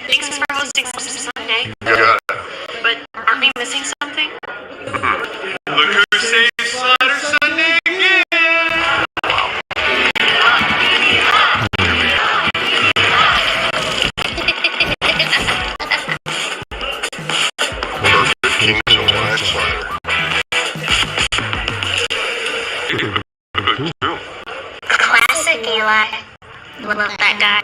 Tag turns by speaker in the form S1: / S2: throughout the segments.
S1: Thanks for hosting Sunday.
S2: Got it.
S1: But aren't we missing something?
S2: Look who saves Slaughter Sunday again! What are the kings and wives Slaughter?
S1: Classic Eli. Love that guy.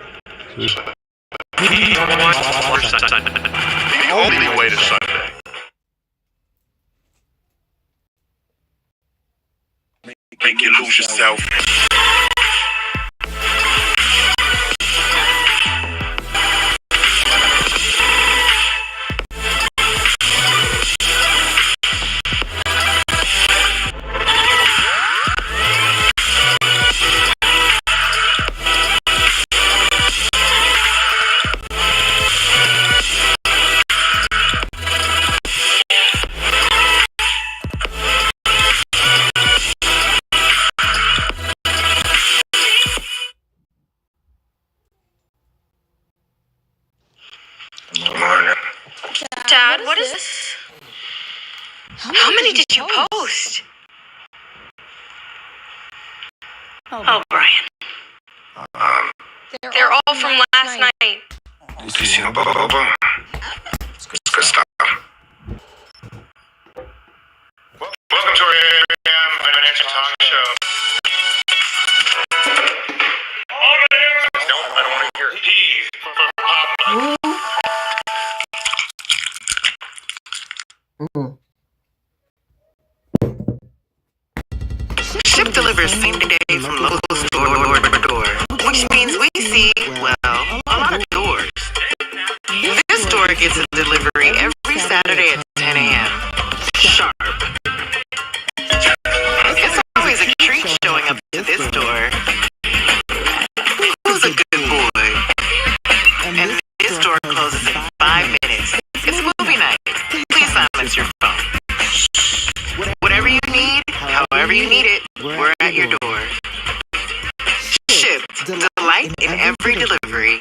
S2: The only way to Sunday. Make you lose yourself.
S1: Dad, what is this? How many did you post? Oh, Brian. They're all from last night.
S2: Welcome to our financial talk show. No, I don't want to hear it. P for Papa.
S3: Ship delivers same day from local store to door, which means we see, well, a lot of doors. This store gets a delivery every Saturday at 10 a.m. Sharp. It's always a treat showing up to this door. Who's a good boy? And this door closes in 5 minutes. It's movie night. Please silence your phone. Whatever you need, however you need it, we're at your door. Shipped, delight in every delivery.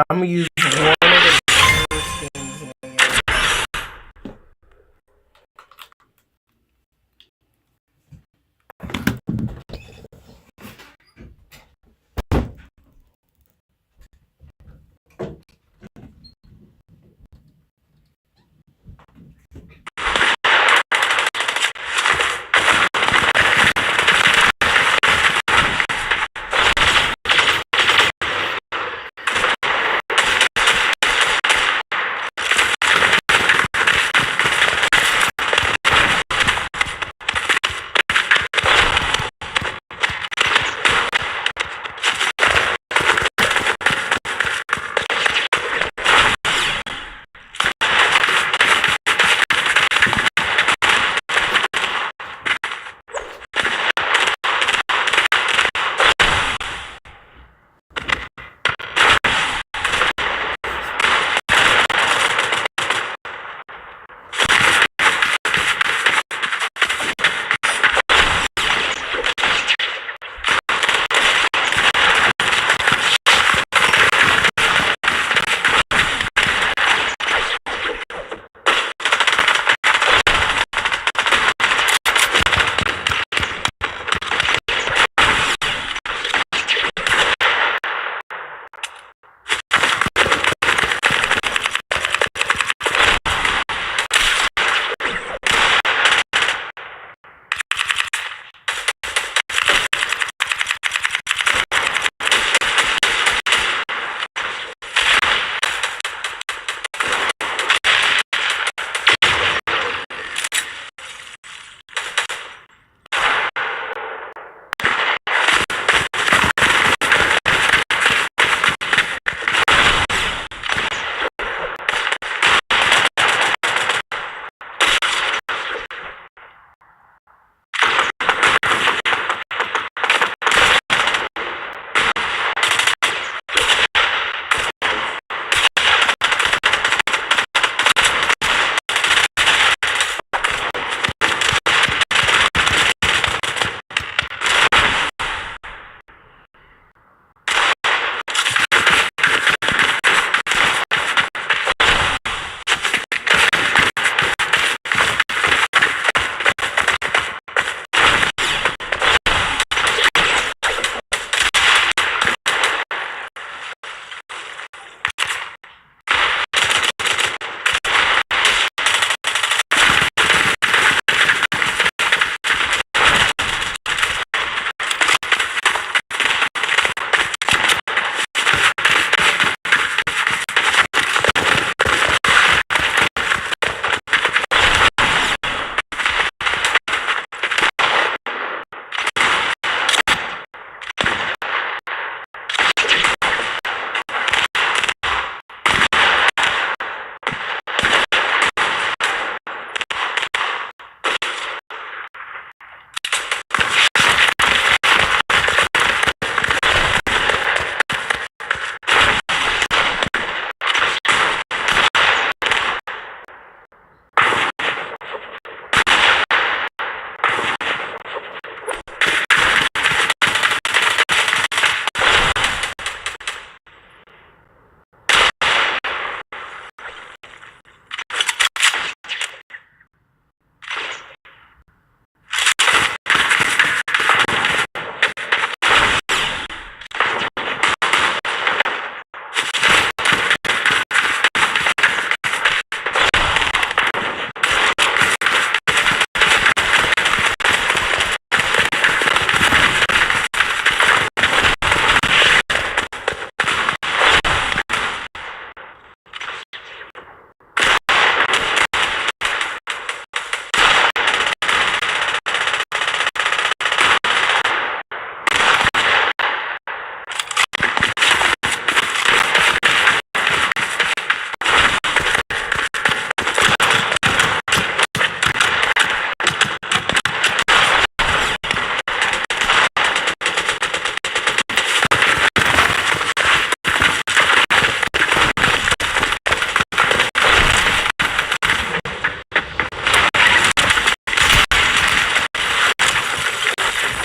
S4: I'm gonna use one of the skins in the game.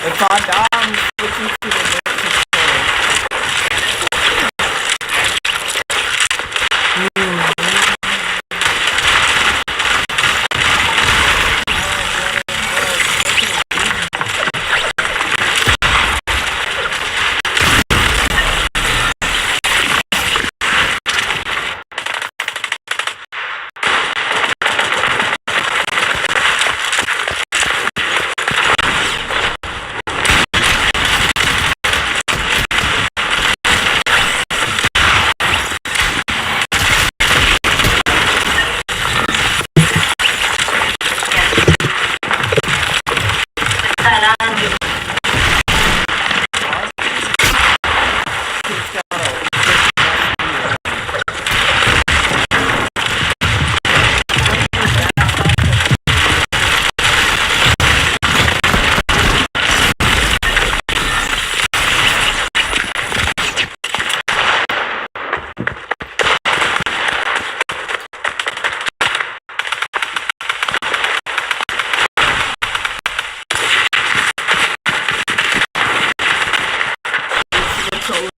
S4: If I die, I'm switching to the main controller. controllers.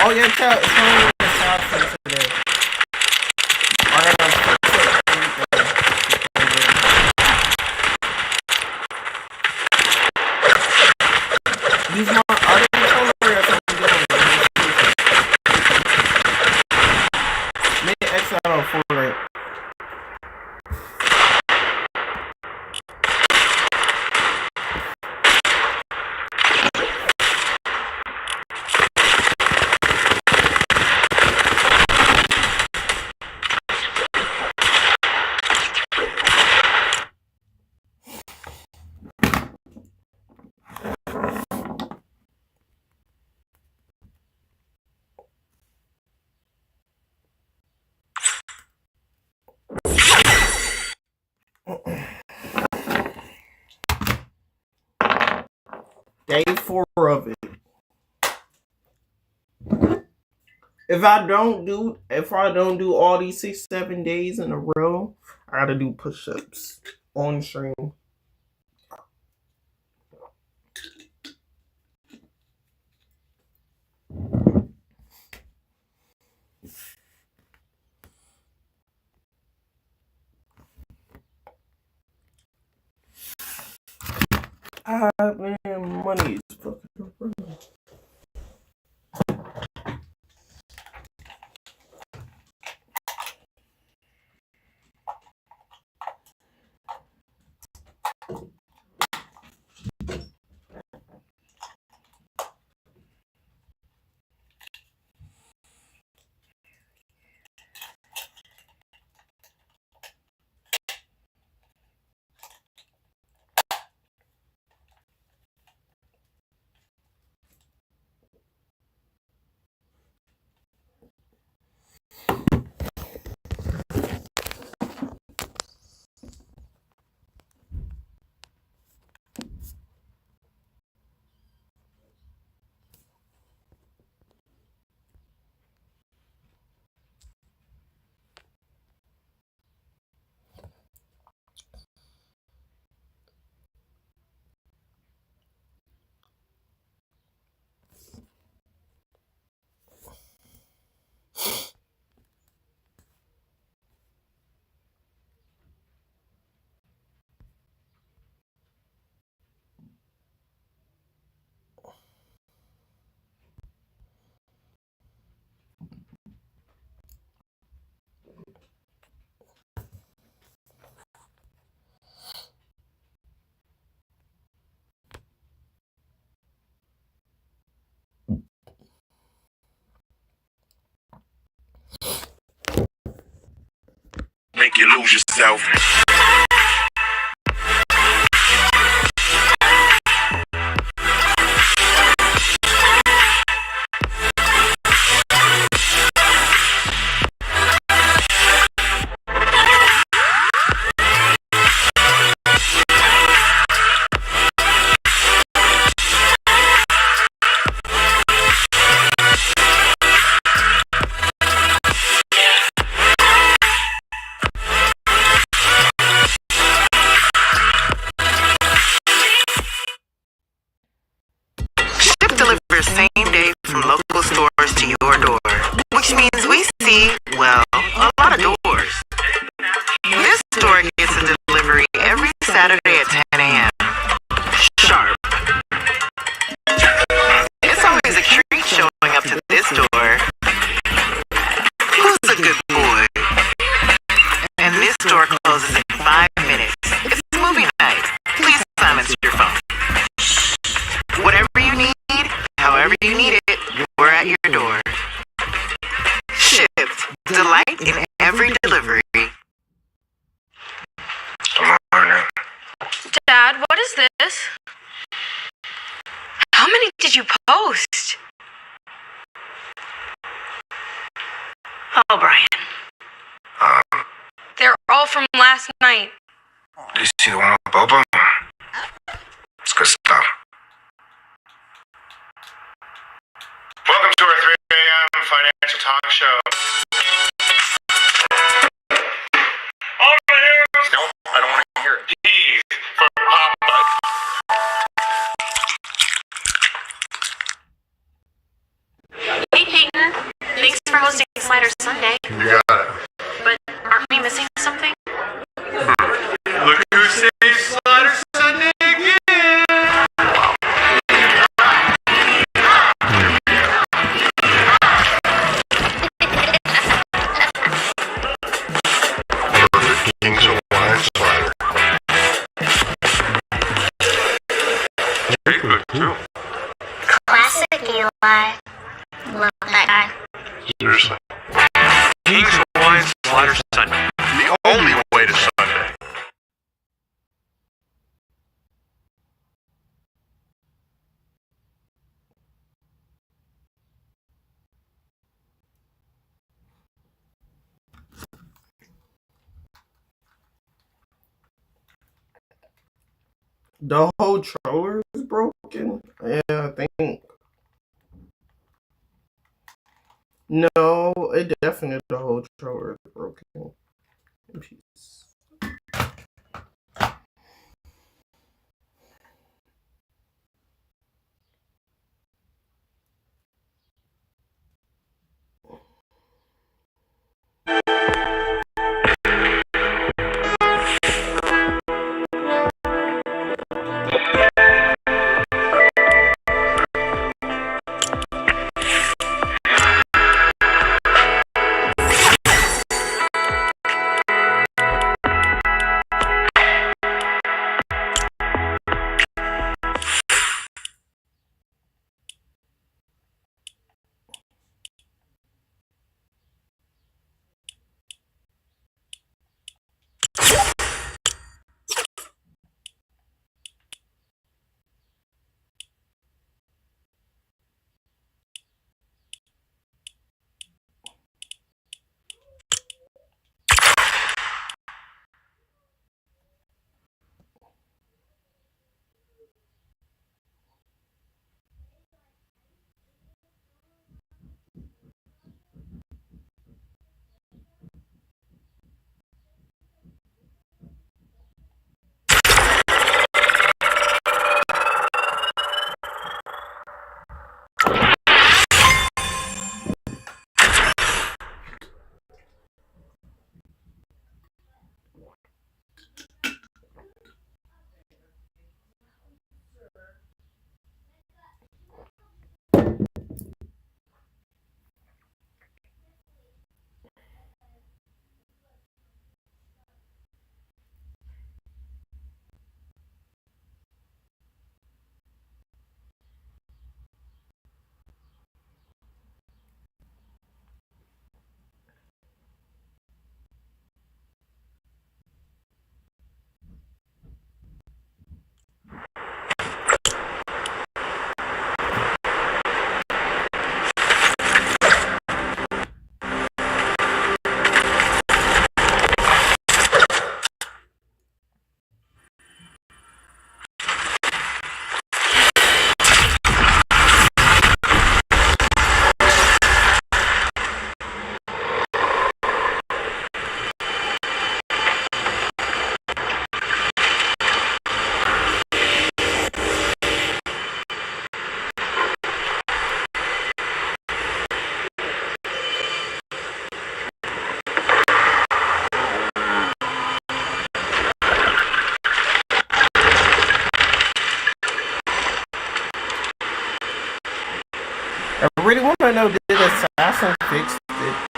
S4: Oh yeah, tell it's only the South Central today. These more other controllers or something different. Maybe X out of Fortnite. Day 4 of it. If I don't do all these 6-7 days in a row, I gotta do push-ups on stream. Man, money is fucking around.
S2: Make you lose yourself.
S3: Same day from local stores to your door, which means we see, well, a lot of doors. This store gets a delivery every Saturday at 10 a.m. Sharp. It's always a treat showing up to this door. Who's a good boy? And this door closes in 5 minutes. It's movie night. Please silence your phone. Whatever you need, however you need it, we're at your door. Shipped. Delight in every delivery.
S1: Dad, what is this? How many did you post? Oh, Brian. They're all from last night.
S5: Did you see the one with Bobo? It's good stuff.
S2: Welcome to our 3 a.m. financial talk show. On the news.
S5: Nope, I don't want to hear it.
S2: He's for Papa.
S1: Hey, Peyton. Thanks for hosting Slider Sunday.
S5: You got it.
S1: But aren't we missing something?
S2: Look who saves Slider Sunday again.
S5: King's Hawaiian slider.
S2: Hey, good too.
S6: Classic Eli. Love that guy.
S5: Seriously.
S2: King's Hawaiian Slider Sunday.
S5: The only way to Sunday.
S4: The whole controller is broken. Yeah, I think. No, it definitely the whole controller is broken in pieces. I really want to know, did Assassin fix it?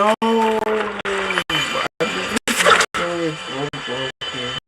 S4: No. This thing is so broken.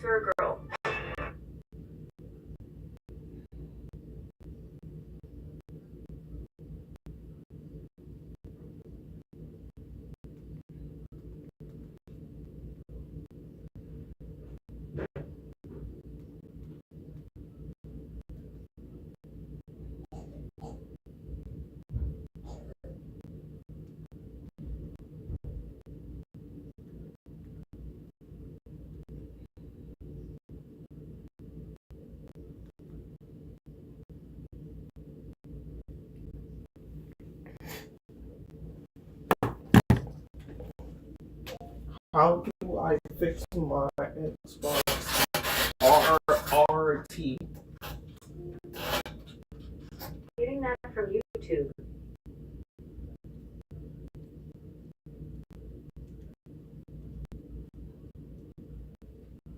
S1: for a girl.
S4: How do I fix my Xbox RRT?
S1: Getting that from YouTube.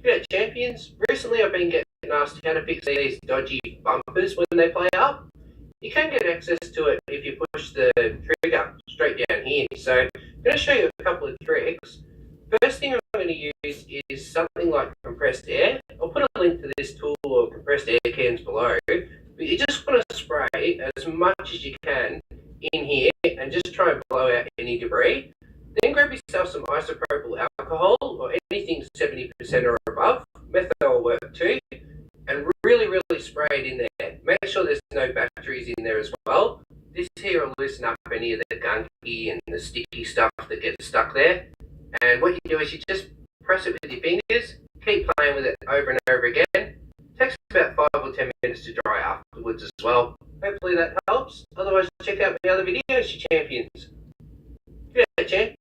S7: G'day champions, recently I've been getting asked how to fix these dodgy bumpers when they play up. You can get access to it if you push the trigger straight down here. So I'm going to show you a couple of tricks. First thing I'm going to use is something like compressed air. I'll put a link to this tool or compressed air cans below. But you just want to spray as much as you can in here and just try and blow out any debris. Then grab yourself some isopropyl alcohol or anything 70% or above. Methyl will work too. And really spray it in there. Make sure there's no batteries in there as well. This here will loosen up any of the gunky and the sticky stuff that gets stuck there. And what you do is you just press it with your fingers, keep playing with it over and over again. It takes about 5 or 10 minutes to dry afterwards as well. Hopefully that helps. Otherwise, check out my other videos, you champions. G'day, champ.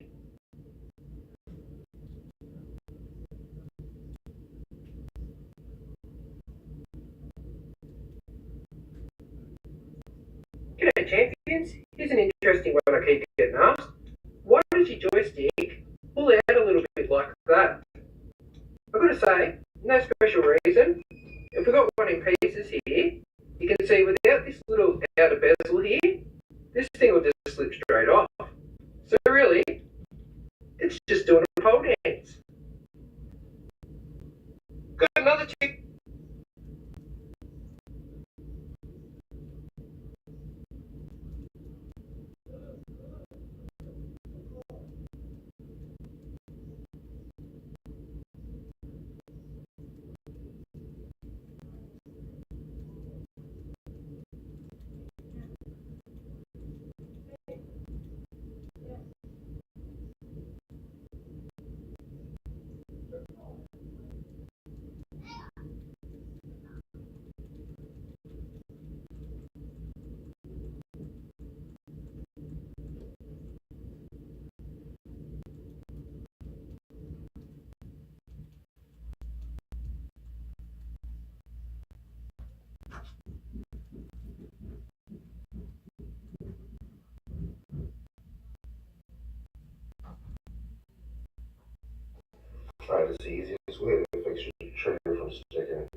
S7: G'day champions, here's an interesting one I keep getting asked. Why does your joystick pull out a little bit like that? I've got to say, no special reason. If we've got one in pieces here, you can see without this little outer bezel here, this thing will just slip straight off. So really, it's just doing a pole dance. Got another trick.
S5: Right, it's the easiest way to fix your trigger from sticking.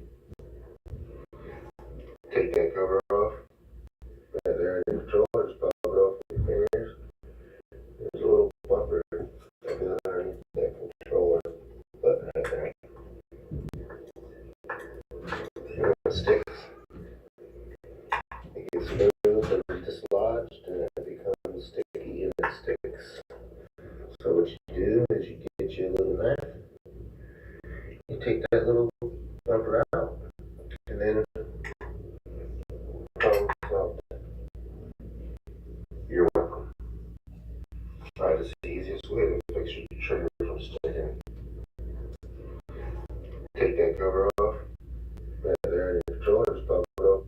S5: Take that cover off. Right there in your controller, just pop it off with your fingers. There's a little bumper that goes underneath that controller button right there. And it sticks. It gets smooth and dislodged, and it becomes sticky and it sticks. So what you do is you get you a little knife. You take that little bumper out, and then problem solved. You're welcome. Right, it's the easiest way to fix your trigger from sticking. Take that cover off. Right there in your controller, just pop it off.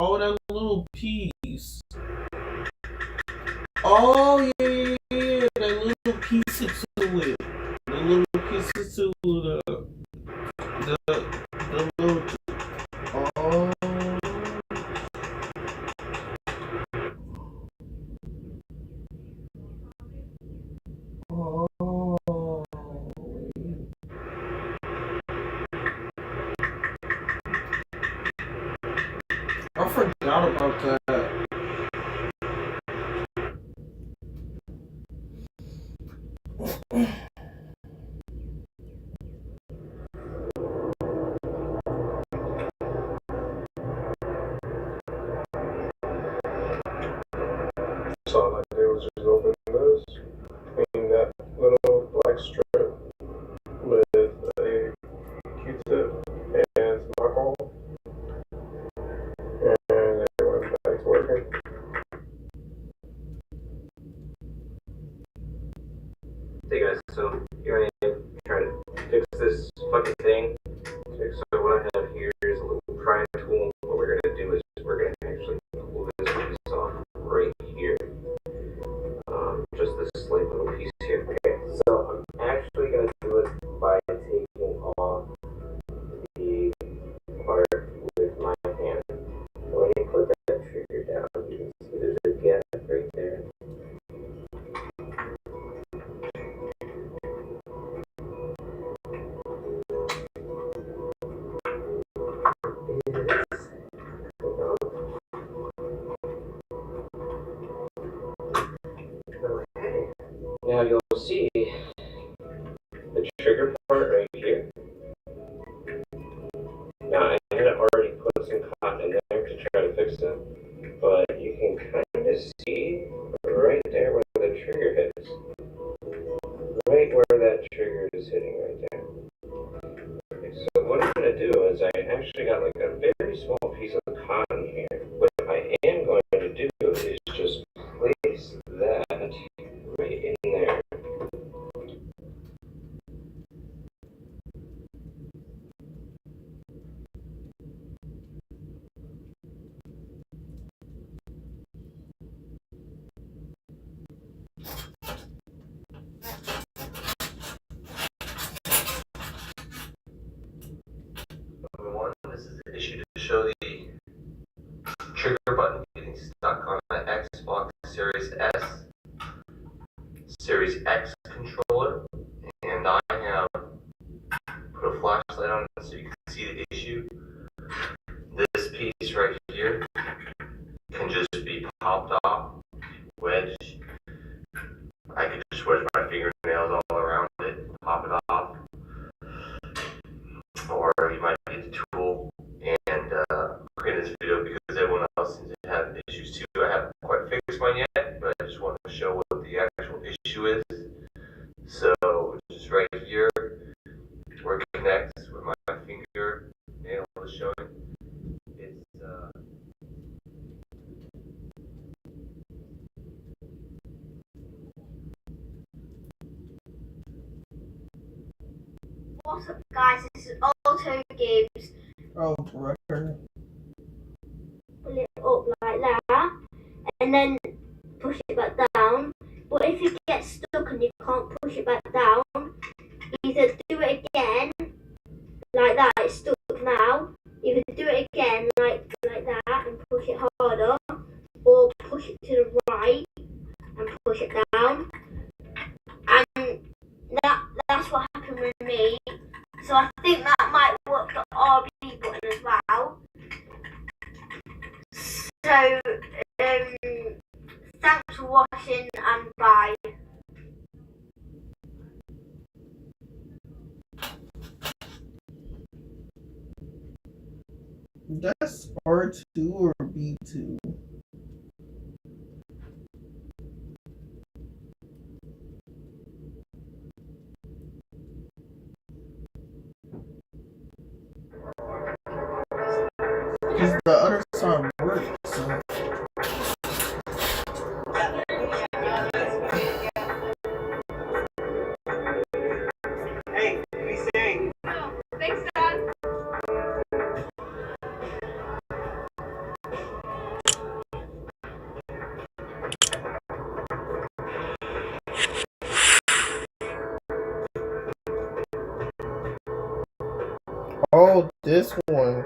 S4: Oh, that little piece. Oh, yeah, that little pieces to it. The little pieces to the I forgot about that.
S8: So all I did was just open this, clean that little black strip with a Q-tip and some alcohol, and it went back to working.
S9: Hey guys, so here I am trying to fix this fucking thing. So what I have here is a little prying tool. What we're going to do is we're going to actually pull this piece off right here. Just this slight little piece here. Okay, so I'm actually going to do it by taking off the part with my hand. When you put that trigger down, you can see there's a gap right there. Now you'll see the trigger part right here. Now I had already put some cotton in there to try to fix it, but you can kind of see right there where the trigger hits. Right where that trigger is hitting right there. Okay, so what I'm going to do is I actually got like a very small piece of cotton here. What I am going to do is just place that right in there. Number one, this is the issue to show the trigger button getting stuck on the Xbox Series S, Series X controller, and I have put a flashlight on it so you can see the issue. This piece right here can just be popped off, wedged. I could just wedge my fingernails all around it, pop it off. Or you might get the tool and create this video because everyone else seems to have issues too. I haven't quite fixed mine yet, but I just want to show what the actual issue is. So just right here, where it connects with my finger nail is showing. It's
S6: What's up, guys? This is Auto Games.
S4: Oh, brother.
S6: Pull it up like that, and then push it back down. But if you get stuck and you can't push it back down, either do it again like that. It's stuck now. Either do it again like that and push it harder, or push it to the right and push it down. And that's what happened with me. So I think that might work the RB button as well. So thanks for watching and bye.
S4: That's R2 or B2? Because the other side works, so.
S9: Hey, we sing.
S1: Thanks, Dad.
S4: Oh, this one.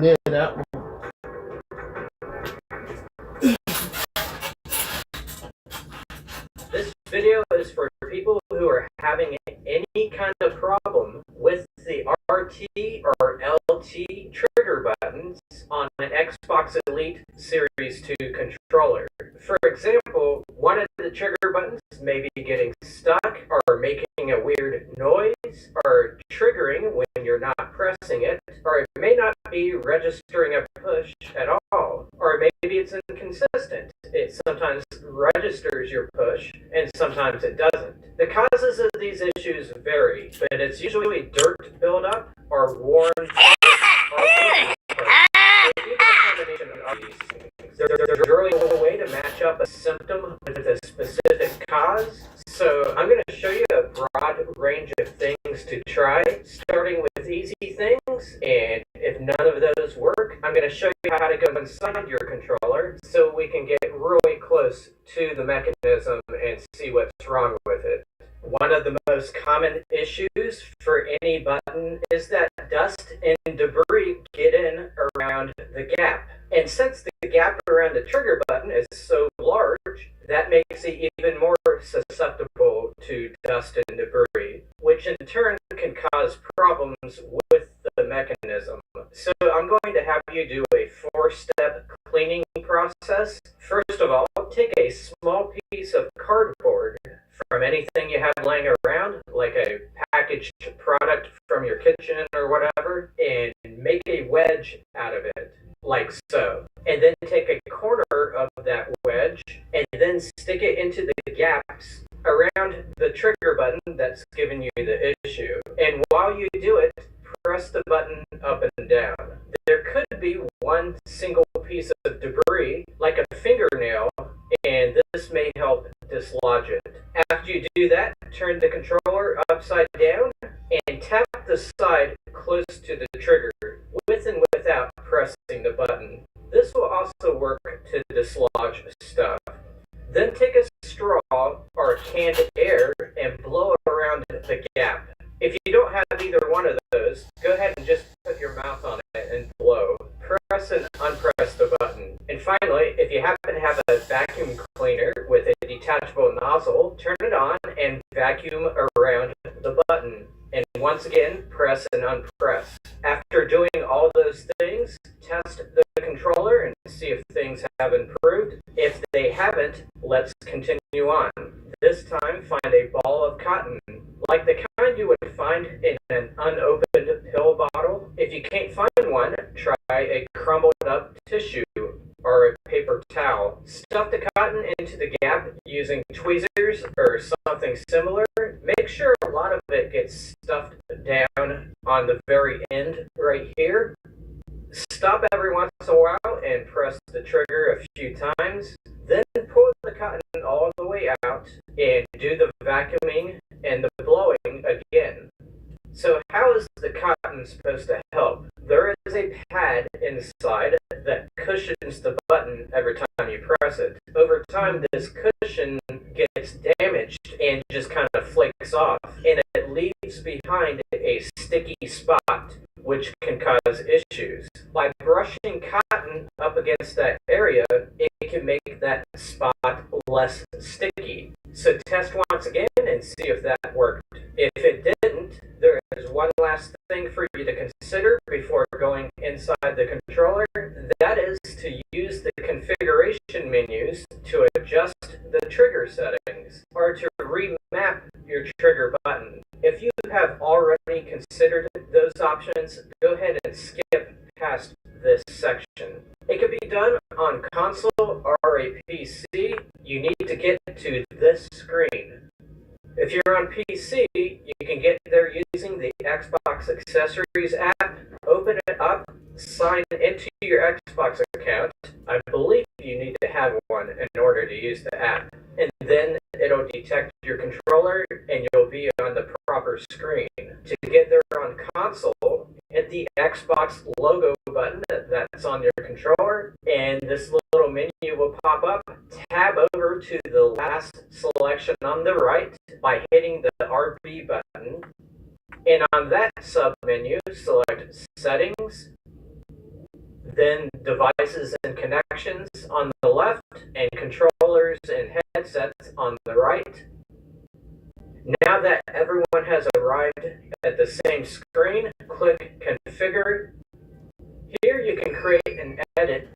S4: Yeah, that one.
S7: This video is for people who are having any kind of problem with the RT or LT trigger buttons on an Xbox Elite Series 2 controller. For example, one of the trigger buttons may be getting stuck or making a weird noise or triggering when you're not pressing it, or it may not be registering a push at all, or maybe it's inconsistent. It sometimes registers your push and sometimes it doesn't. The causes of these issues vary, but it's usually dirt buildup or worn there's really no way to match up a symptom with a specific cause, so I'm going to show you a broad range of things to try, starting with easy things, and if none of those work, I'm going to show you how to go inside your controller so we can get really close to the mechanism and see what's wrong with it. One of the most common issues for any button is that dust and debris get in around the gap. And since the gap around the trigger button is so large, that makes it even more susceptible to dust and debris, which in turn can cause problems with the mechanism. So I'm going to have you do a 4-step cleaning process. First of all, take a small piece of cardboard from anything you have laying around, like a packaged product from your kitchen or whatever, and make a wedge out of it, like so. And then take a corner of that wedge and then stick it into the gaps around the trigger button that's giving you the issue. And while you do it, press the button up and down. There could be one single piece of debris, like a fingernail, and this may help dislodge it. After you do that, turn the controller upside down and tap the side close to the trigger, with and without pressing the button. This will also work to dislodge stuff. Then take a straw or canned air and blow around the gap. If you don't have either one of those, go ahead and just put your mouth on it and blow. Press and unpress the button. And finally, if you happen to have a vacuum cleaner with a detachable nozzle, turn it on and vacuum around the button. And once again, press and unpress. After doing all those things, test the controller and see if things have improved. If they haven't, let's continue on. This time, find a ball of cotton, like the kind you would find in an unopened pill bottle. If you can't find one, try a crumbled up tissue or a paper towel. Stuff the cotton into the gap using tweezers or something similar. Make sure a lot of it gets stuffed down on the very end right here. Stop every once in a while and press the trigger a few times. Then pull the cotton all the way out and do the vacuuming and the blowing again. So how is the cotton supposed to help? There is a pad inside that cushions the button every time you press it. Over time, this cushion gets damaged and just kind of flakes off, and it leaves behind a sticky spot, which can cause issues. By brushing cotton up against that area, it can make that spot less sticky. So test once again and see if that worked. If it didn't, there is one last thing for you to consider before going inside the controller. That is to use the configuration menus to adjust the trigger settings or to remap your trigger button. If you have already considered those options, go ahead and skip past this section. It can be done on console or a PC. You need to get to this screen. If you're on PC, you can get there using the Xbox Accessories app. Open it up, sign into your Xbox account. I believe you need to have one in order to use the app. And then it'll detect your controller and you'll be on the proper screen. To get there on console, hit the Xbox logo button that's on your controller, and this little menu will pop up. Tab over to the last selection on the right by hitting the RB button. And on that sub-menu, select Settings, then Devices and Connections on the left, and Controllers and Headsets on the right. Now that everyone has arrived at the same screen, click Configure. Here you can create and edit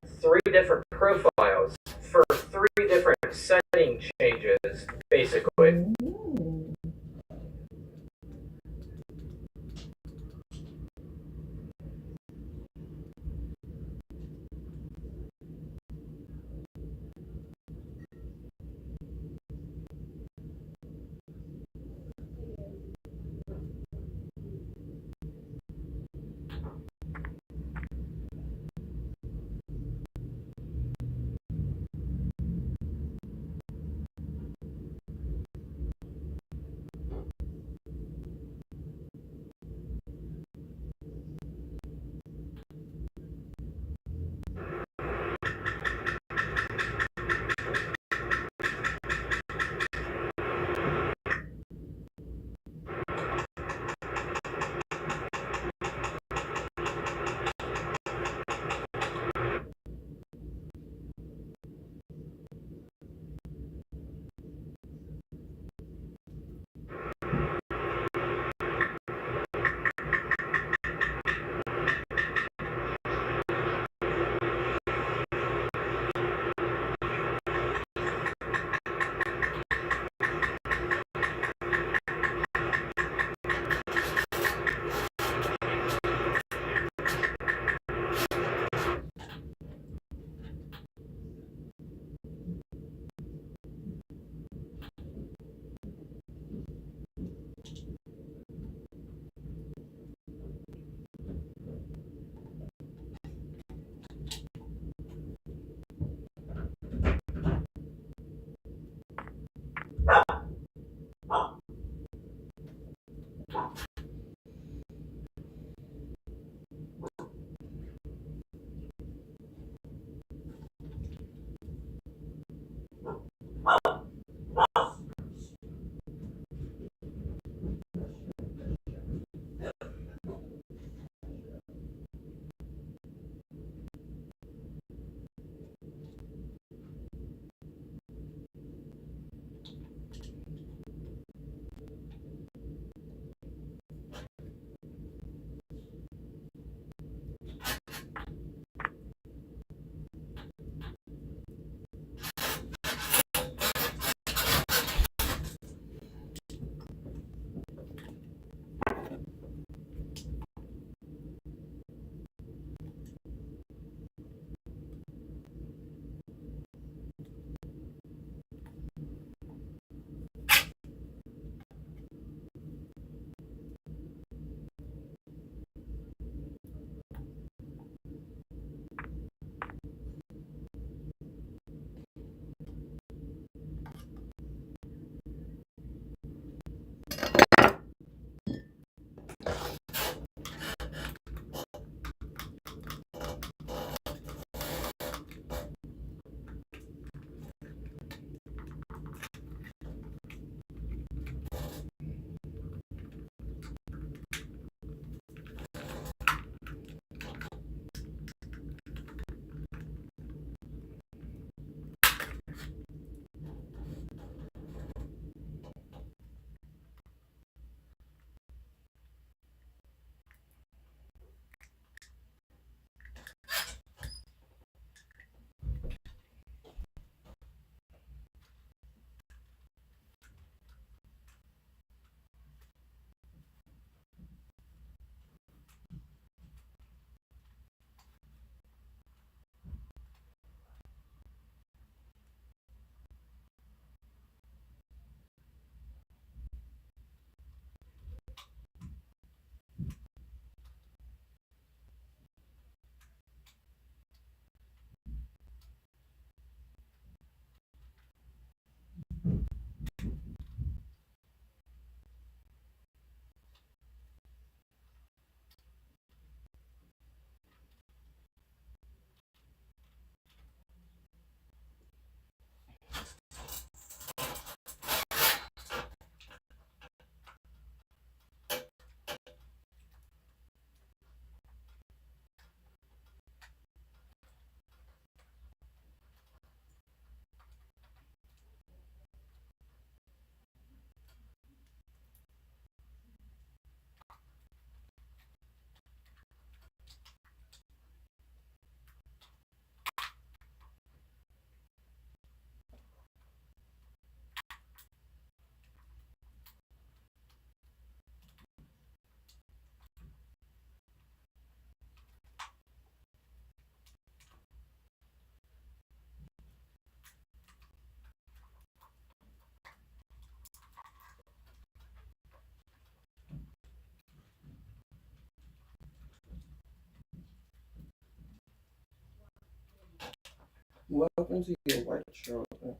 S4: Welcome to your white children.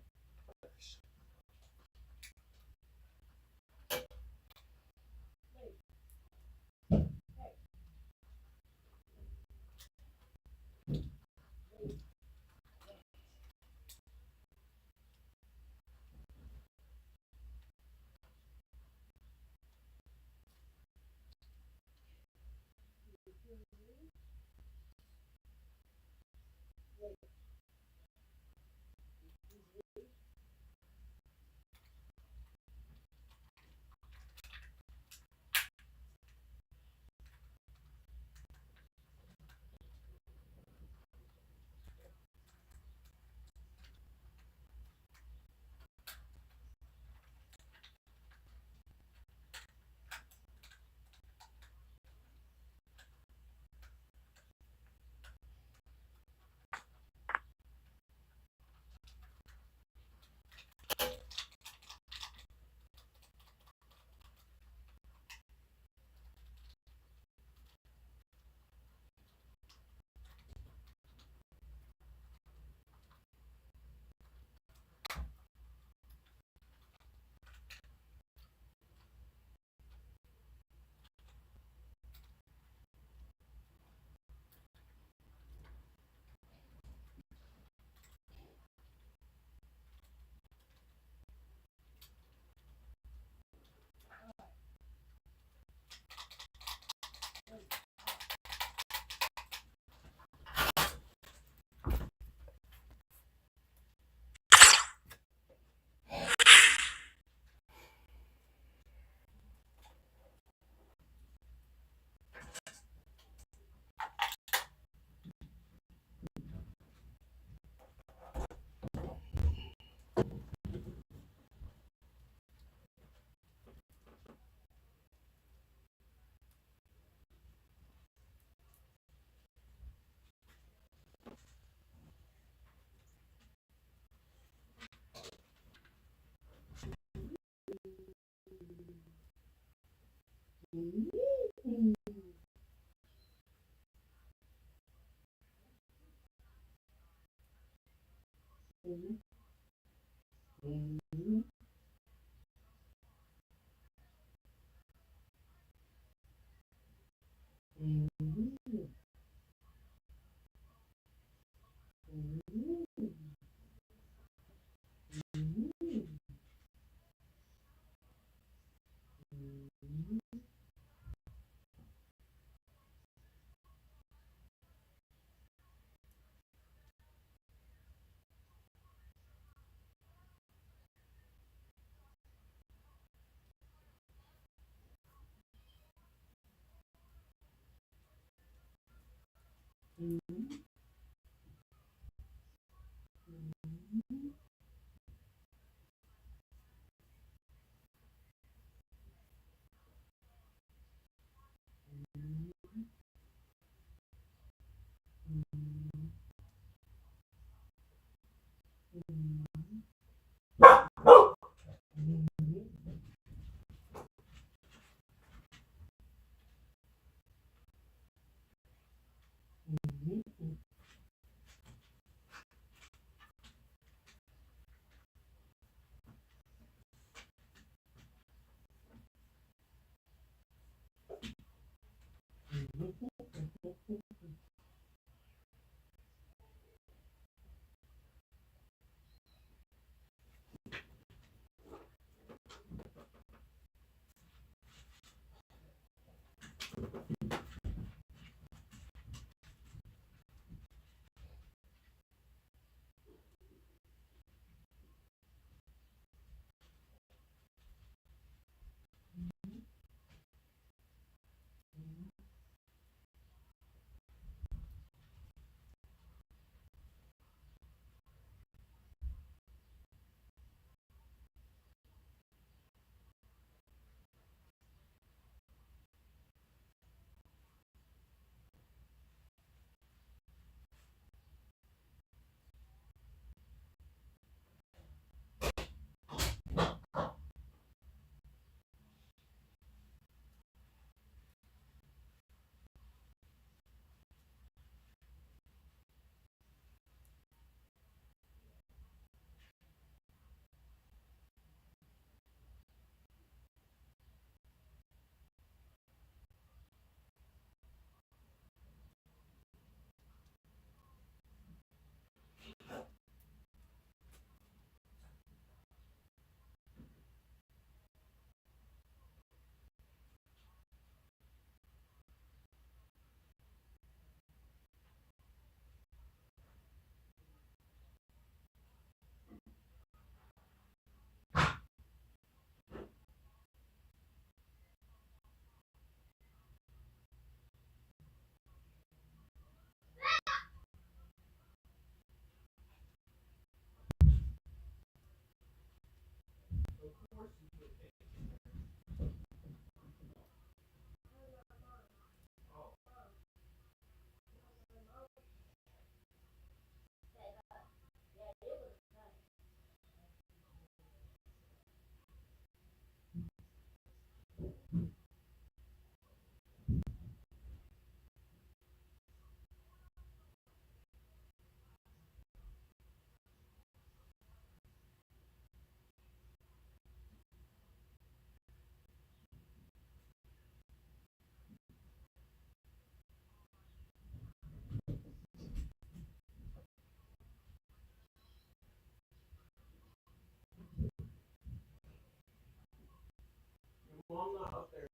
S4: Mom not up there.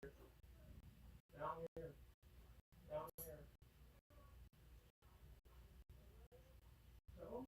S4: Down here. Down here. So?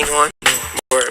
S3: on. Or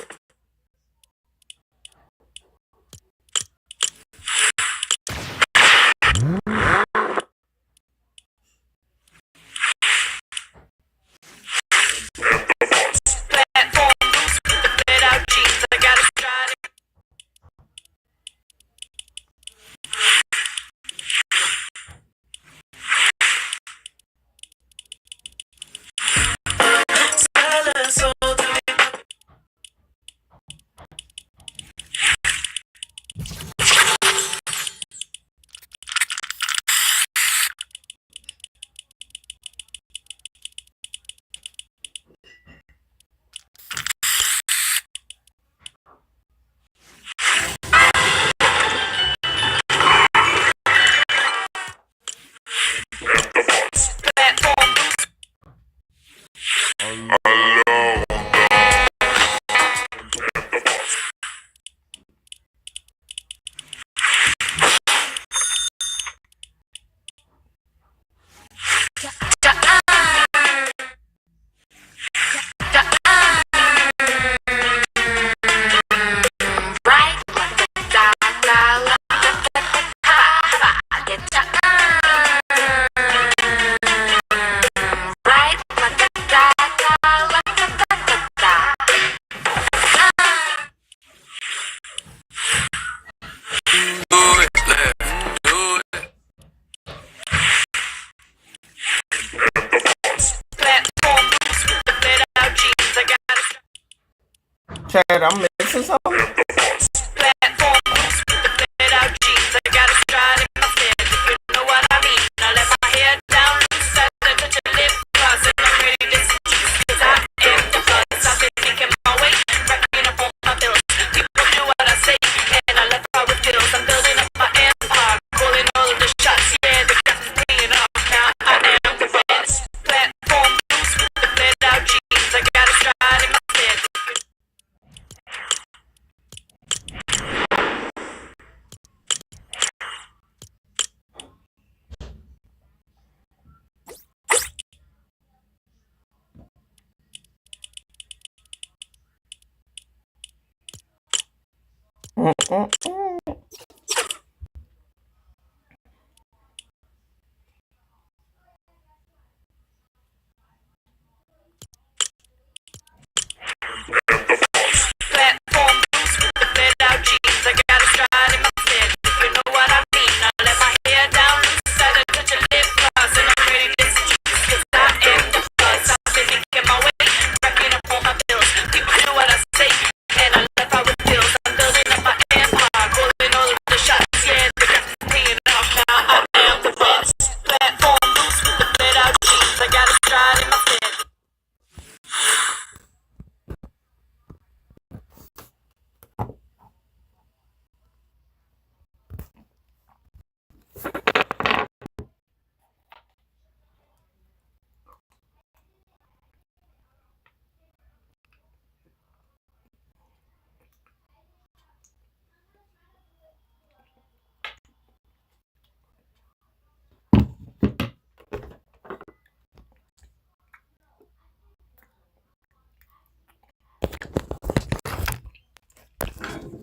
S4: Chad, I'm missing something.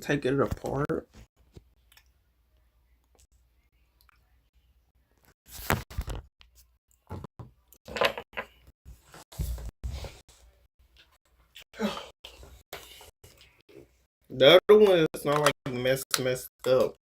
S4: Take it apart. The other one is not like messed up.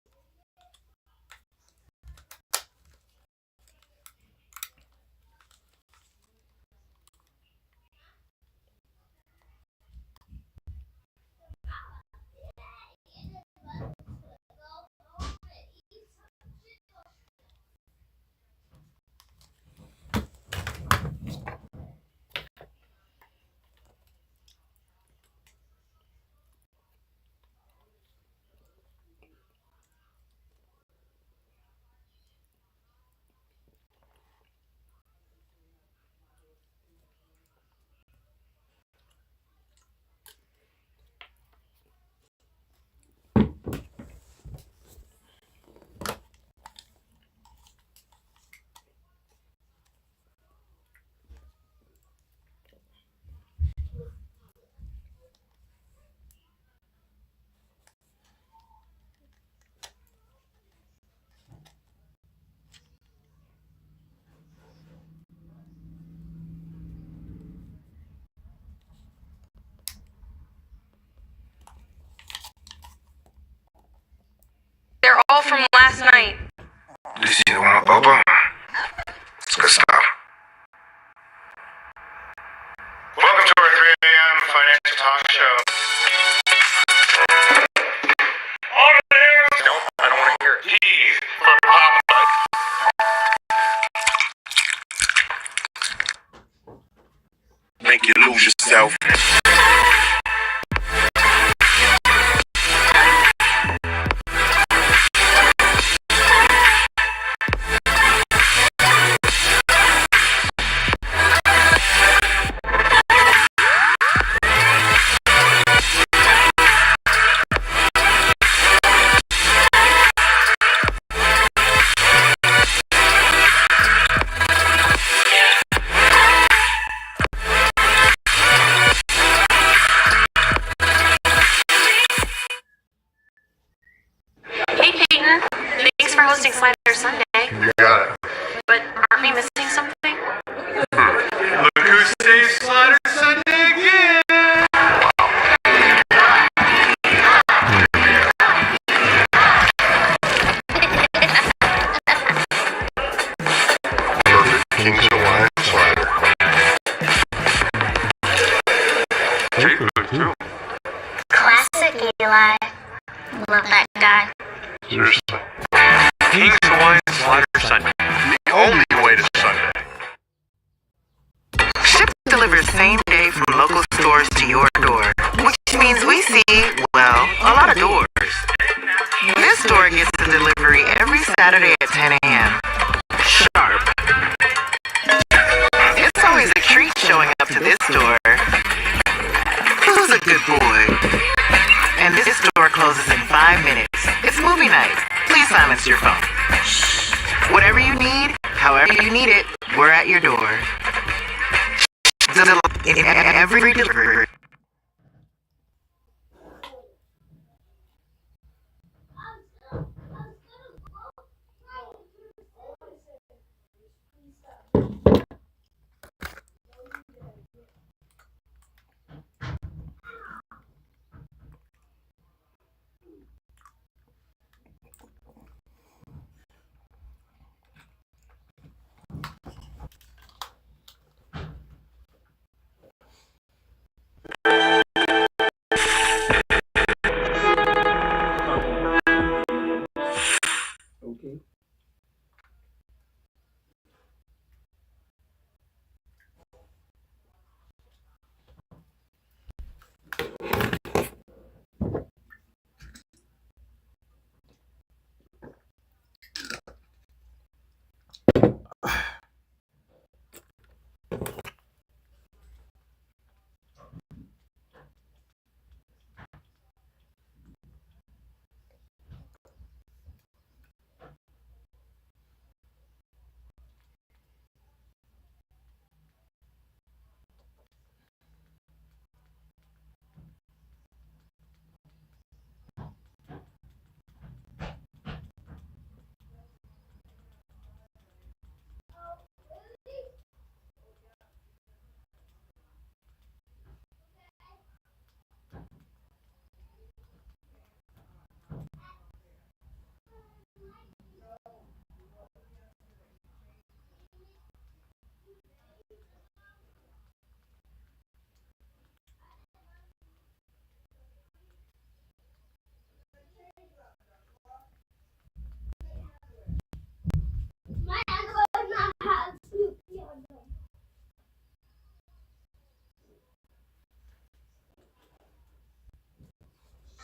S2: You see the one with Bobo? It's good stuff. Welcome to our 3 a.m. financial talk show. On air! Nope, I don't want to hear it. T for Papa. Make you lose yourself.
S1: Thanks for hosting Slider Sunday.
S2: You got it.
S1: But aren't we missing something?
S2: Look who stays Slider Sunday again! Perfect King's Hawaiian Slider. Jake good too.
S6: Classic Eli. Love that guy.
S2: Seriously. King's Hawaiian Slider Sunday. The only way to Sunday.
S3: Ship delivers same day from local stores to your door, which means we see, well, a lot of doors. This store gets a delivery every Saturday at 10 a.m. Sharp. It's always a treat showing up to this store. Who's a good boy? And this store closes in 5 minutes. It's movie night. Please silence your phone. Whatever you need, however you need it, we're at your door. In every delivery.
S4: Okay.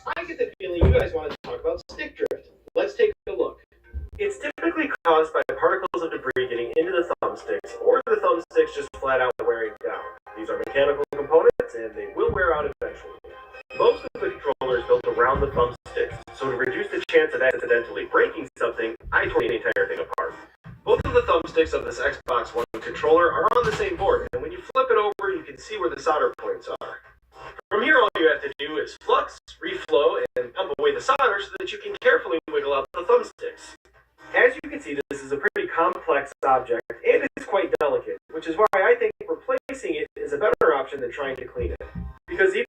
S10: I get the feeling you guys want to talk about stick drift. Let's take a look. It's typically caused by particles of debris getting into the thumbsticks, or the thumbsticks just flat out wearing down. These are mechanical components, and they will wear out eventually. Most of the controller is built around the thumbsticks, so to reduce the chance of accidentally breaking something, I tore the entire thing apart. Both of the thumbsticks of this Xbox One controller are on the same board, and when you flip it over, you can see where the solder points are. From here, all you have to do is flux, reflow, and pump away the solder so that you can carefully wiggle out the thumbsticks. As you can see, this is a pretty complex object, and it's quite delicate, which is why I think replacing it is a better option than trying to clean it. Because even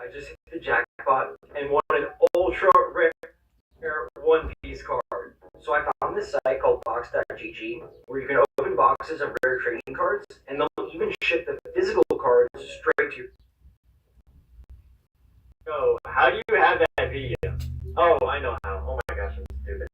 S9: I just hit the jackpot and won an ultra rare One Piece card. So I found this site called box.gg where you can open boxes of rare trading cards and they'll even ship the physical cards straight to your... Oh, how do you have that video? Oh, I know how. Oh my gosh, I'm stupid.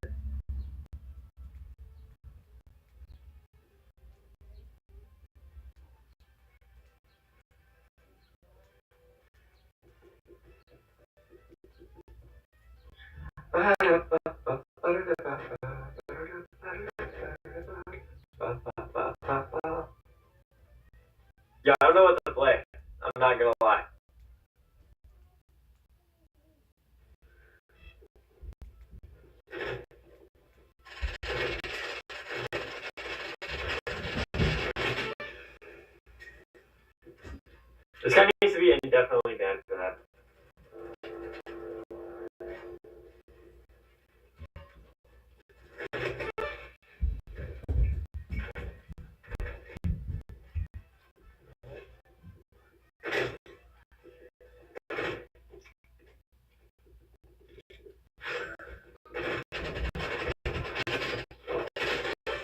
S9: Yeah, I don't know what to play. I'm not gonna lie. This guy needs to be indefinitely banned for that.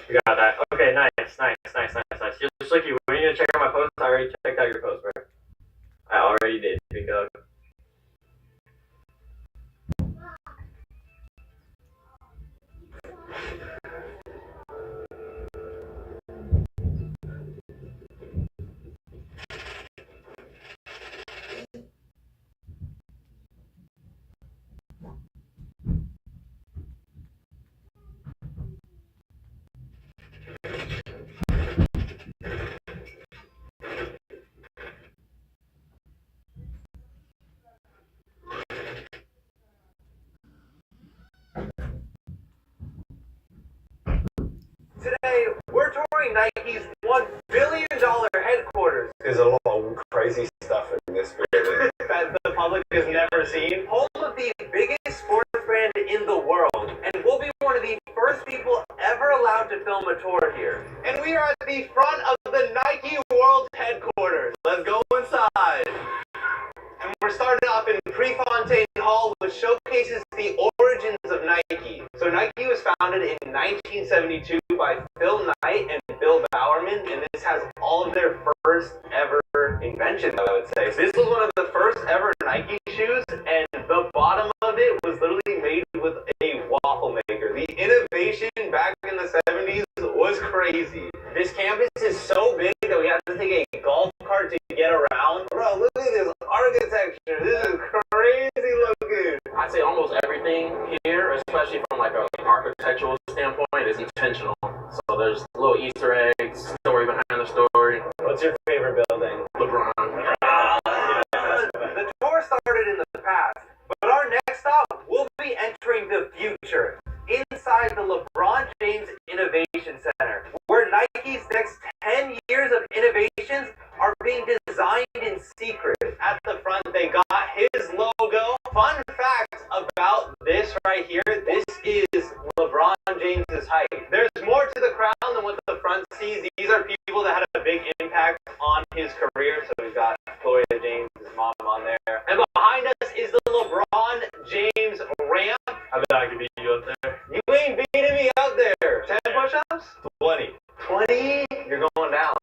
S9: We got that. Okay, nice. Just like you, when you need to check out my post, I already checked out your post, bro. I already did. Big dog.
S10: Today, we're touring Nike's $1 billion headquarters.
S5: There's a lot of crazy stuff in this building.
S10: That the public has never seen. Home of the biggest sports brand in the world. And we'll be one of the first people ever allowed to film a tour here. And we are at the front of the Nike World headquarters. Let's go inside. And we're starting off in Prefontaine Hall, which showcases the origins of Nike. So Nike was founded in 1972 by Phil Knight and Bill Bowerman, and this has all of their first ever inventions, I would say. So this was one of the first ever Nike shoes, and the bottom of it was literally made with a waffle maker. The innovation back in the 70s was crazy. This campus is so big that we have to take a golf cart to get around. Bro, look at this architecture. This is crazy looking.
S7: I'd say almost everything here, especially from like an architectural standpoint, is intentional. So there's little Easter eggs, story behind the story.
S10: What's your favorite building?
S7: LeBron.
S10: The tour started in the past, but our next stop, we'll be entering the future. Inside the LeBron James Innovation Center, where Nike's next 10 years of innovations are being designed in secret. At the front, they got his logo. Fun fact about this right here, this is LeBron James's height. There's more to the crown than what the front sees. These are people that had a big impact on his career. So we've got Gloria James' mom on there. And behind us is the LeBron James ramp.
S9: I bet I could beat you up there.
S10: You ain't beating me out there. 10 push-ups?
S9: 20.
S10: 20? You're going down.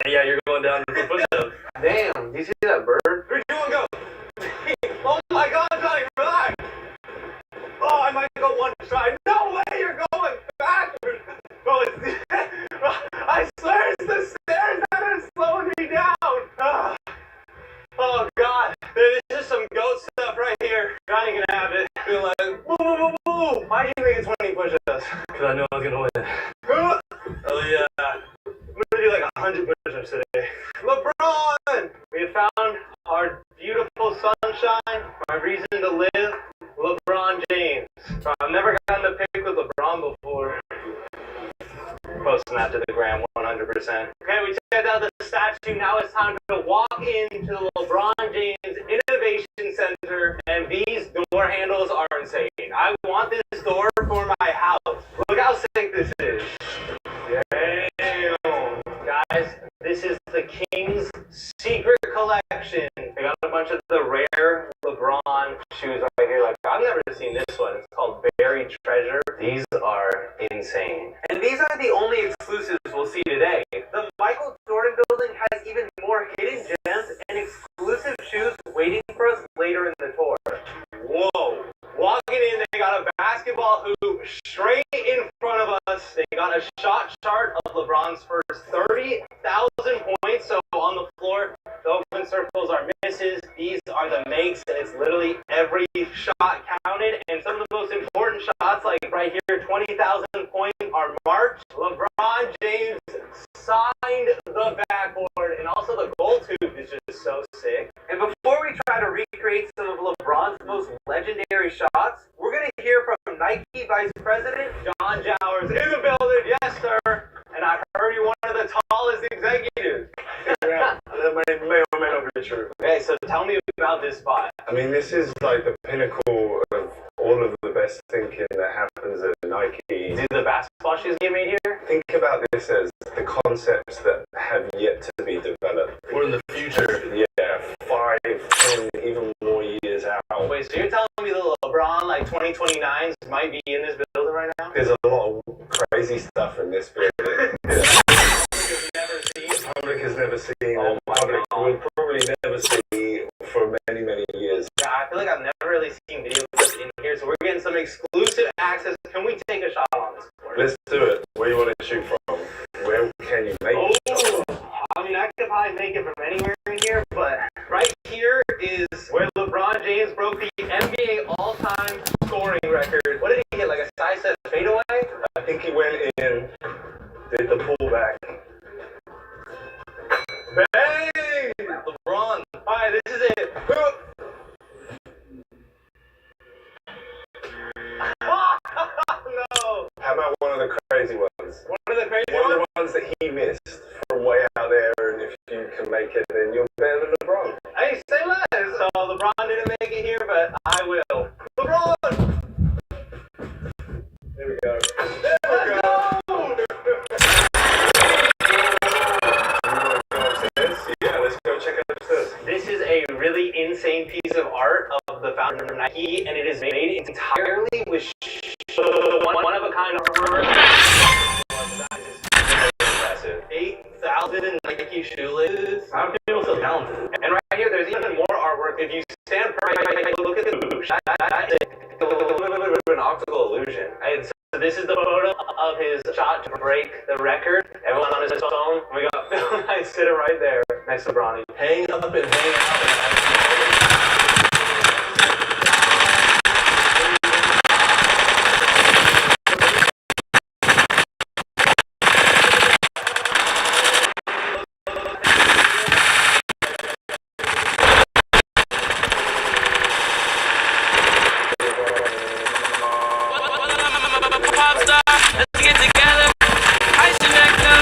S9: Yeah, you're going down to the push-up.
S10: Damn, do you see that bird? 3, 2, 1, go. Oh my god, Johnny, relax. Oh, I might go one stride. No way, you're going backwards. Bro, I swear it's the stairs that are slowing me down. Oh god, there's just some goat stuff right here. Johnny can have it. Be like, boo, boo, boo, boo. Why'd you make it 20 push-ups?
S9: Because I knew I was going to win.
S10: Oh yeah. I'm gonna do like 100 push-ups today. LeBron! We have found our beautiful sunshine, my reason to live, LeBron James. I've never gotten a pic with LeBron before. Posting that to the gram 100%. Okay, we checked out the statue. Now it's time to walk into the LeBron James Innovation Center, and these door handles are insane. I want this door for my house. Look how sick this is. Damn. Guys, this is the King's Secret Collection. They got a bunch of the rare the backboard, and also the goal tube is just so sick. And before we try to recreate some of LeBron's most legendary shots, we're gonna hear from Nike Vice President John Jowers in the building. Yes, sir. And I heard you're one of the tallest executives.
S8: Yeah, that may or may not be true.
S10: Okay, so tell me about this spot.
S8: I mean, this is like the pinnacle of all of the best thinking that happens at Nike.
S10: These are the basketball shoes get made here?
S8: Think about this as the concepts that have yet to be developed.
S10: We're in the future.
S8: Yeah, 5, 10, even more years out.
S10: Wait, so you're telling me the LeBron, like, 2029s might be in this building right now?
S8: There's a lot of crazy stuff in this building. The public has never seen, and the public will probably never see for many, many years.
S10: Yeah, I feel like I've never really seen video clips in here, so we're getting some exclusive access. Can we take a shot on this floor?
S8: Let's do it. Where you want to shoot from? Where can you make it?
S10: I mean, I could probably make it from anywhere in here, but right here is where LeBron James broke the NBA all-time scoring record. What did he hit, like a size set fadeaway?
S8: I think he went in, did the pullback.
S10: Bang! LeBron. Alright, this is it. No.
S8: How about one of the crazy ones?
S10: One of the crazy
S8: One of the ones that he missed from way out there, and if you can make it, then you're better than LeBron.
S10: Hey, say less. So LeBron didn't make it here, but I will. LeBron!
S8: There we go.
S10: There we go!
S8: Yeah, let's go check out upstairs.
S10: This is a really insane piece of art of the founder of Nike, and it is made entirely with one of a kind artwork. That is impressive. 8,000 Nike shoelaces. How do people so talented? And right here, there's even more artwork. If you stand right, look at the boosh. That is a little bit of an optical illusion. So this is the photo of his shot to break the record. Everyone on his phone. We got Phil Knight sitting right there next to Bronny. Hang up and hang out.
S1: Let's get together. Hi, Shaneka.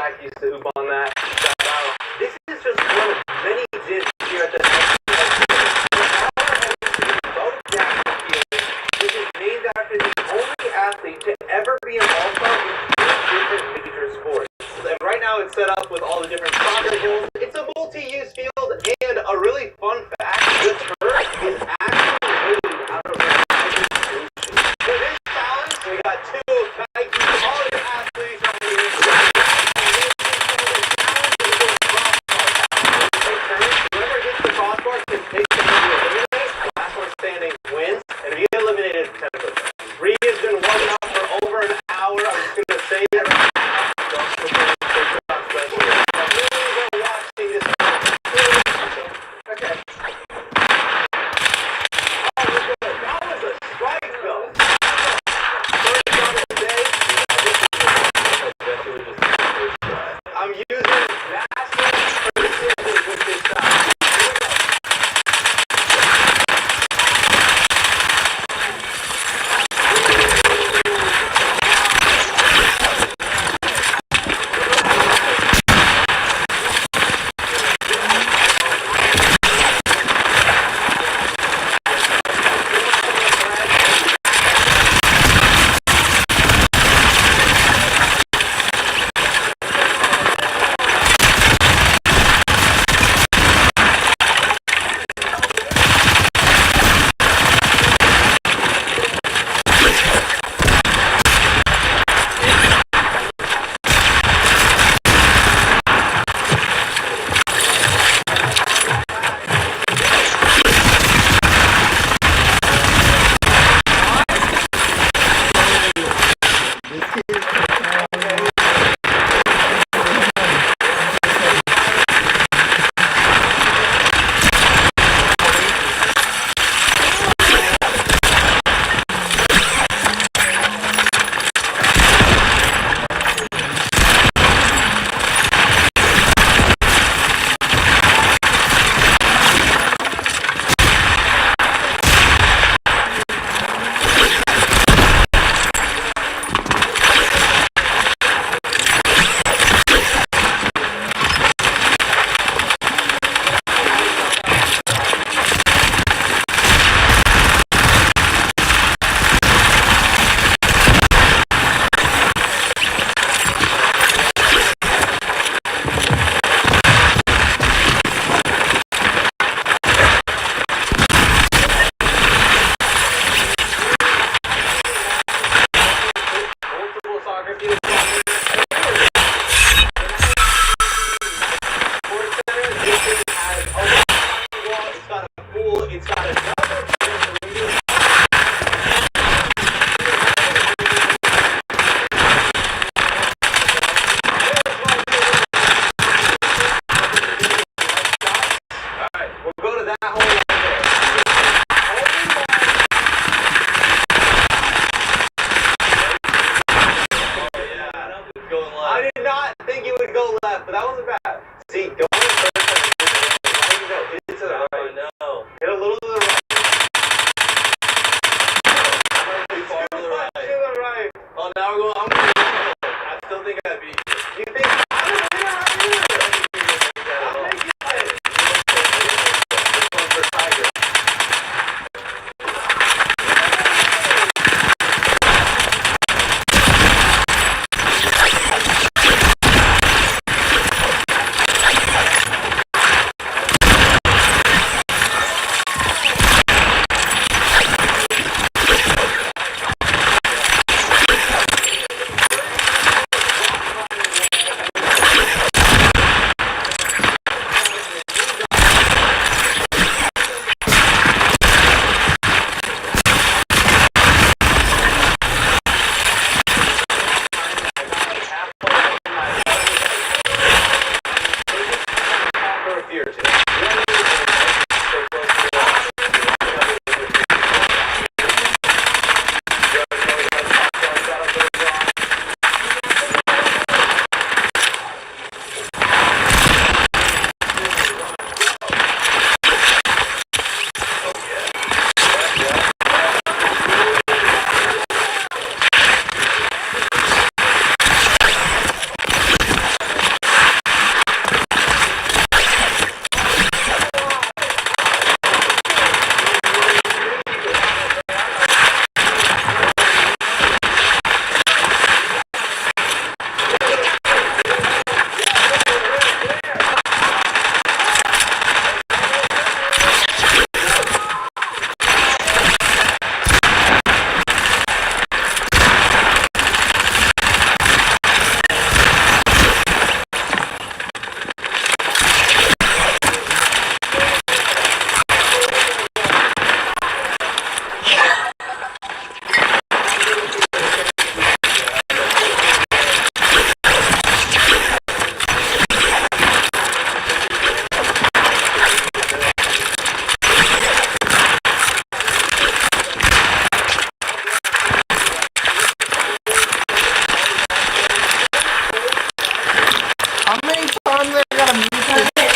S10: Zach used to hoop on that. This is just one of many gyms here at the which is named after the only athlete to ever be an all-star in 2 different major sports. And right now it's set up with all the different soccer goals. It's a multi-use field, and a really fun fact, the turf is actually really out of solution. For this challenge, we got 2 Nike all your athletes on here. Whoever hits the crossbar can take the eliminate. Last one standing wins, and if you get eliminated, 10%. Bree has been warming up for over an hour. I'm just going to say it right now. Okay. That was a strike, though. First shot of the day. I'm using massive precision with this shot.
S4: I gotta mute this.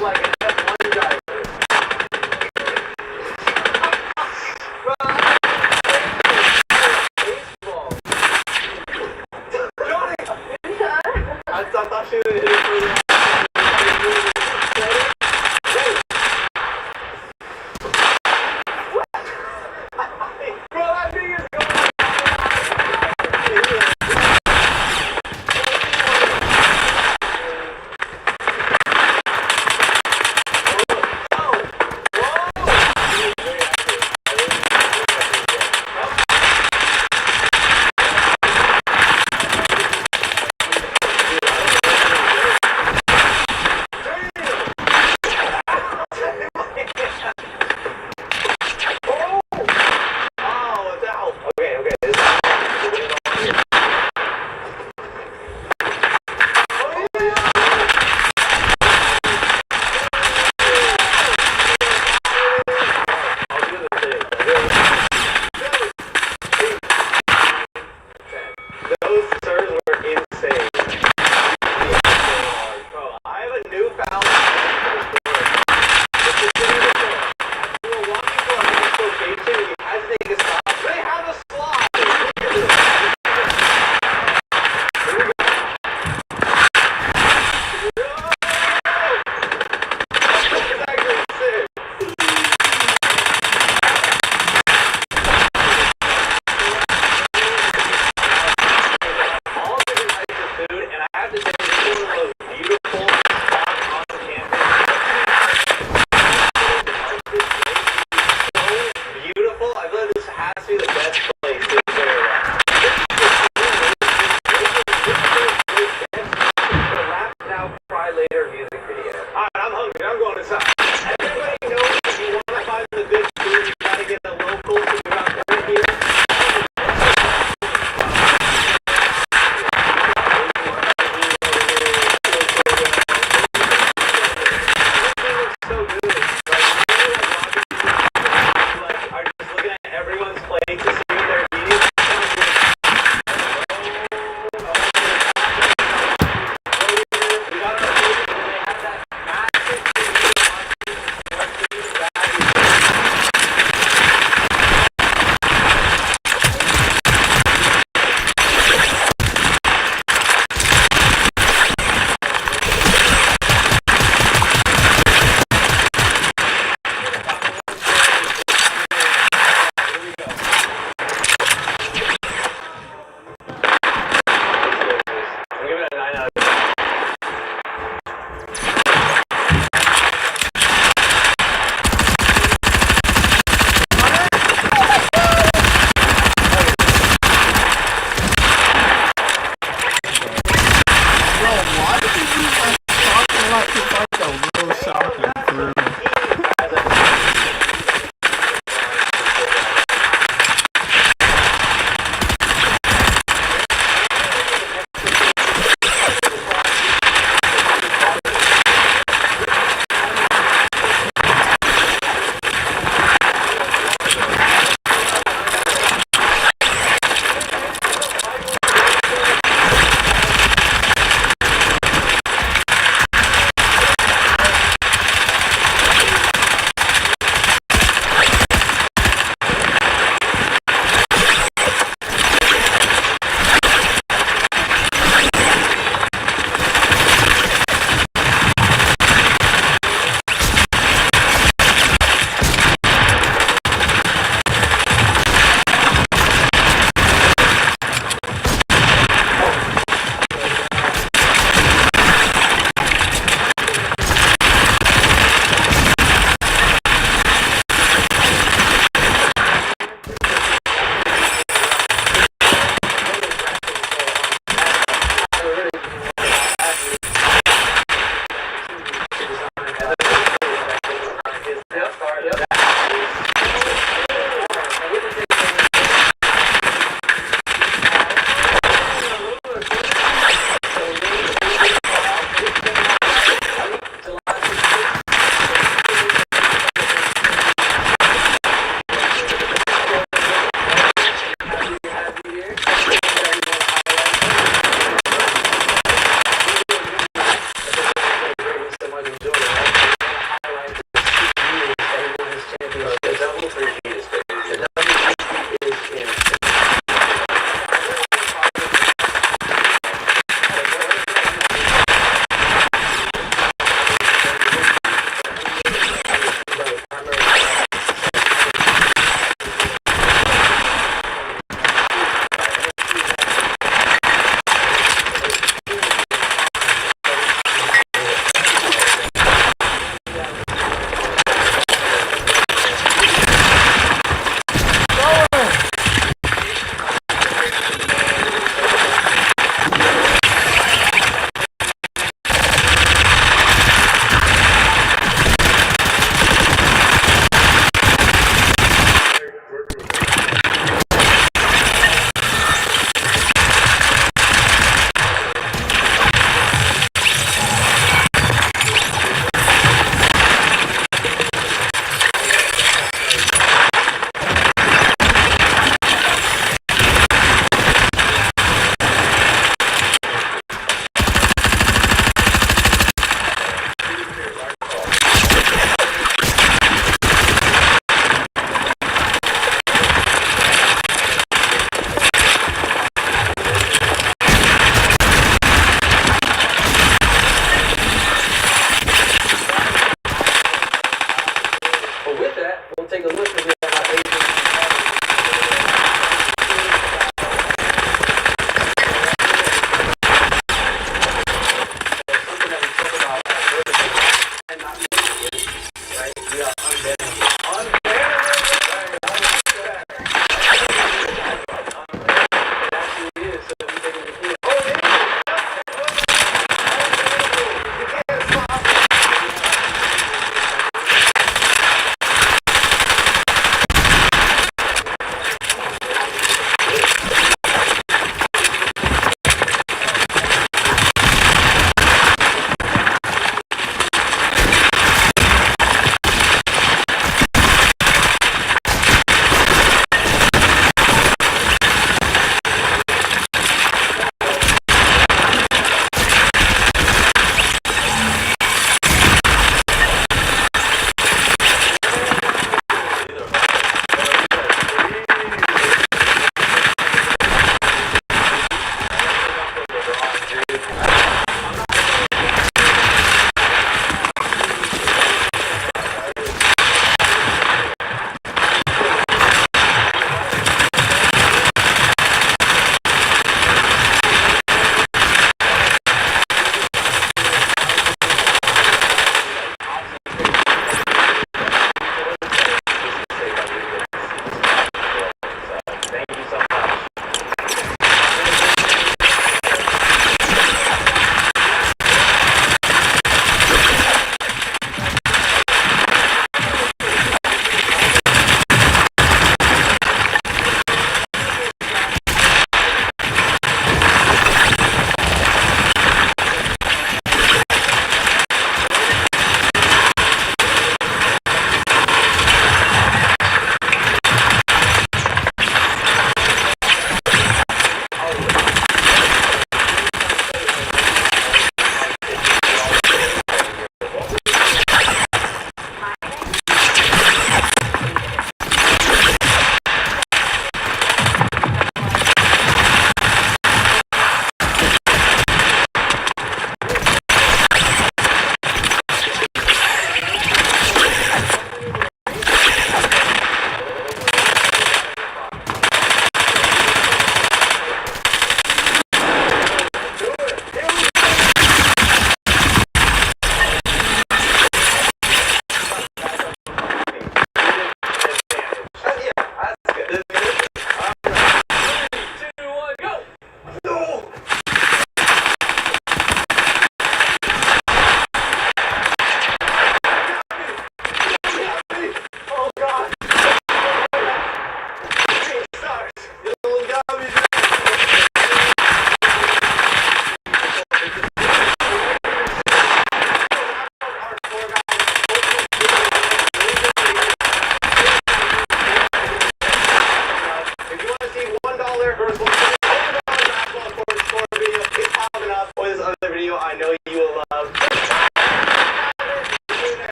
S10: like an F1 driver. Bro, baseball. Johnny! I thought she would hit it for the... Bro, that thing is going...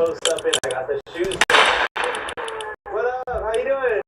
S10: post up in. I got the shoes. What up? How you doing?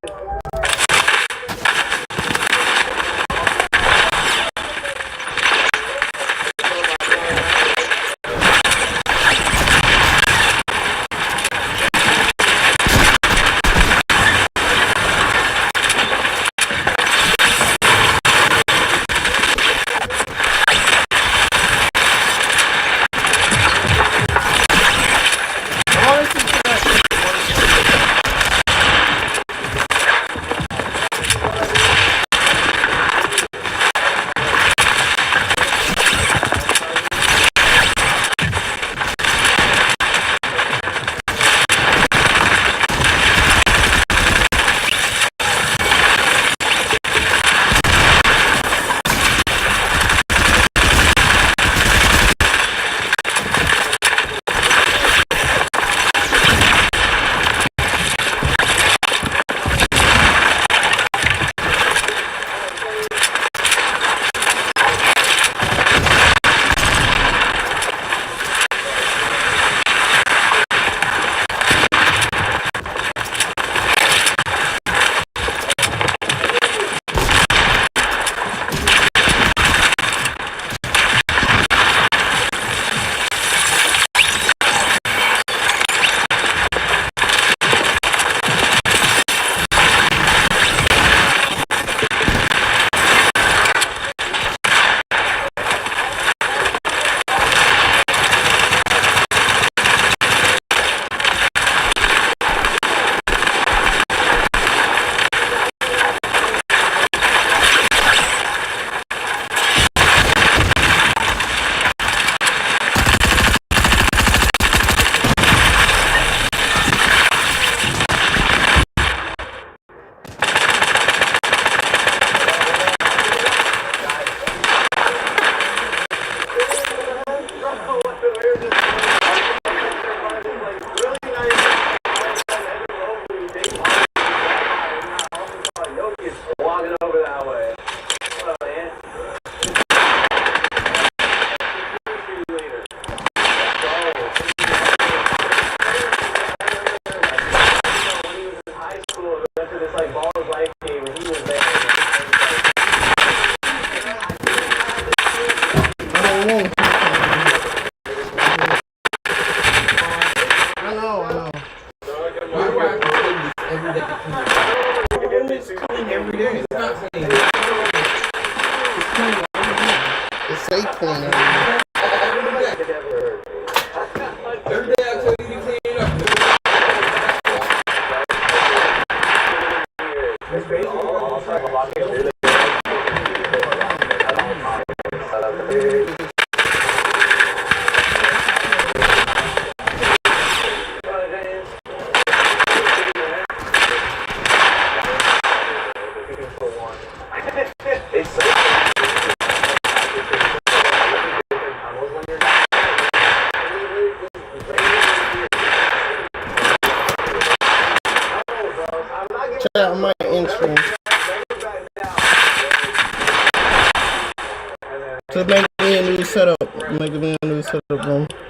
S4: Check out my intro to make me a new setup. Make me a new setup room.